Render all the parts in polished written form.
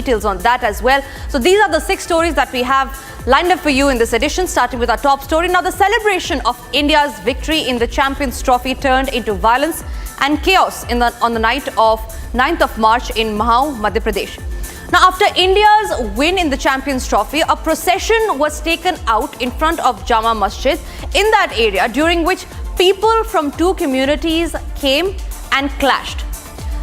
details on that as well. So these are the 6 stories that we have lined up for you in this edition, starting with our top story. Now, the celebration of India's victory in the Champions Trophy turned into violence and chaos on the night of 9th of March in Mahau, Madhya Pradesh. Now, after India's win in the Champions Trophy, a procession was taken out in front of Jama Masjid in that area, during which people from 2 communities came and clashed.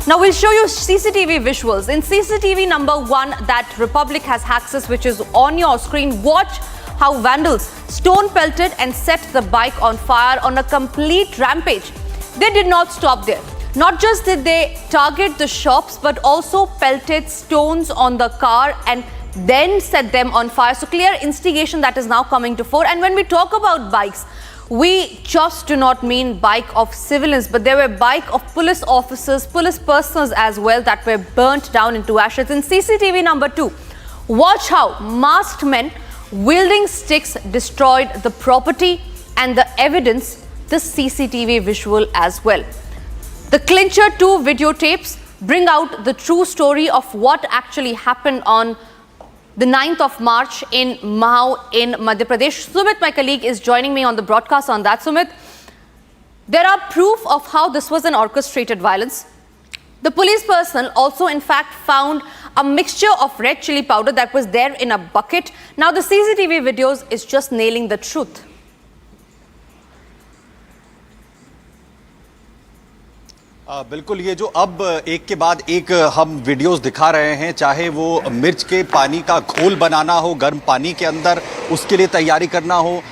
Now, we'll show you CCTV visuals. In CCTV number 1 that Republic has access, which is on your screen, watch how vandals stone pelted and set the bike on fire on a complete rampage. They did not stop there. Not just did they target the shops, but also pelted stones on the car and then set them on fire. So clear instigation that is now coming to fore. And when we talk about bikes, we just do not mean bike of civilians, but there were bike of police officers, police personnel as well, that were burnt down into ashes. In CCTV number 2, watch how masked men wielding sticks destroyed the property and the evidence, the CCTV visual as well. The Clincher 2 videotapes bring out the true story of what actually happened on the 9th of March in Mahau in Madhya Pradesh. Sumit, my colleague, is joining me on the broadcast on that. Sumit, there are proof of how this was an orchestrated violence. The police personnel also, in fact, found a mixture of red chili powder that was there in a bucket. Now, the CCTV videos is just nailing the truth. बिल्कुल, ये जो अब एक के बाद एक हम videos दिखा रहे हैं, चाहे वो मिर्च के पानी का घोल बनाना हो गर्म पानी के अंदर, उसके लिए तैयारी करना हो,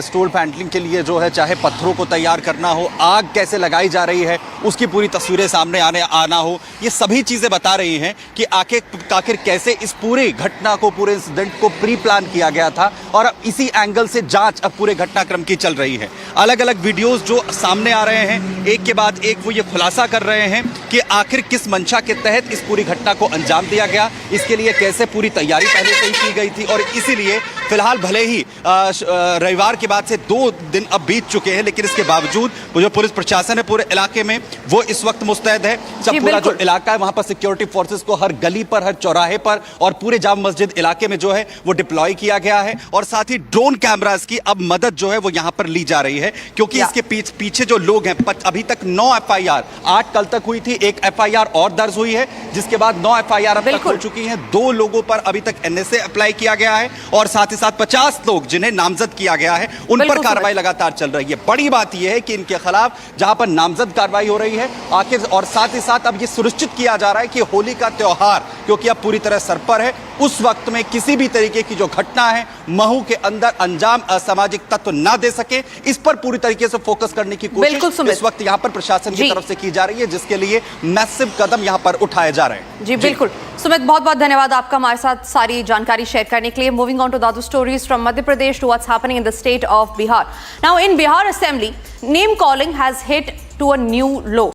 स्टोल हैंडलिंग के लिए जो है चाहे पत्थरों को तैयार करना हो, आग कैसे लगाई जा रही है उसकी पूरी तस्वीरें सामने आना हो, ये सभी चीज़ें बता रही हैं कि आखिर कैसे इस पूरी घटना को, पूरे इंसिडेंट को प्री प्लान किया गया था और अब इसी एंगल से जांच अब पूरे घटनाक्रम की चल रही है। अलग अलग वीडियोस जो सामने आ रहे हैं, एक के बाद एक वो ये खुलासा कर रहे हैं कि आखिर किस मंशा के तहत इस पूरी घटना को अंजाम दिया गया, इसके लिए कैसे पूरी तैयारी पहले से ही की गई थी और इसीलिए फिलहाल भले ही रविवार के बाद से 2 दिन अब बीत चुके हैं, लेकिन इसके बावजूद वो जो पुलिस प्रशासन है पूरे इलाके में वो इस वक्त मुस्तैद है। सब पूरा जो इलाका है वहां पर सिक्योरिटी फोर्सेस को हर गली पर, हर चौराहे पर और पूरे जामा मस्जिद इलाके में जो है वो डिप्लॉय किया गया है और साथ ही ड्रोन कैमरास की अब मदद जो है वो यहां पर ली जा रही है, क्योंकि इसके पीछे जो लोग हैं, अभी तक 9 FIR, 8 कल तक हुई थी, 1 FIR और दर्ज हुई है, जिसके बाद 9 FIR अब तक हो चुकी हैं। 2 लोगों पर अभी तक NSA अप्लाई किया गया है और साथ ही साथ 50 लोग जिन्हें नामजद किया गया है उन पर कार्रवाई लगातार चल रही है। बड़ी बात यह है कि इनके खिलाफ जहां पर नामजद कार्रवाई हो रही है आखिर, और साथ ही साथ अब यह सुनिश्चित किया जा रहा है कि होली का त्योहार क्योंकि अब पूरी तरह सर पर है, उस वक्त में किसी भी तरीके की जो घटना है महू के अंदर अंजाम असामाजिक तत्व ना दे सके, इस पर पूरी तरीके से फोकस करने की कोशिश इस वक्त यहां पर प्रशासन की तरफ से की जा रही है, जिसके लिए मैसिव कदम यहां पर उठाए जा रहे हैं। जी बिल्कुल सुमित, बहुत बहुत धन्यवाद आपका हमारे साथ सारी जानकारी शेयर करने के लिए। Moving on to the other stories from Madhya Pradesh to what's happening in the state of Bihar. Now in Bihar Assembly, name calling has hit to a new low.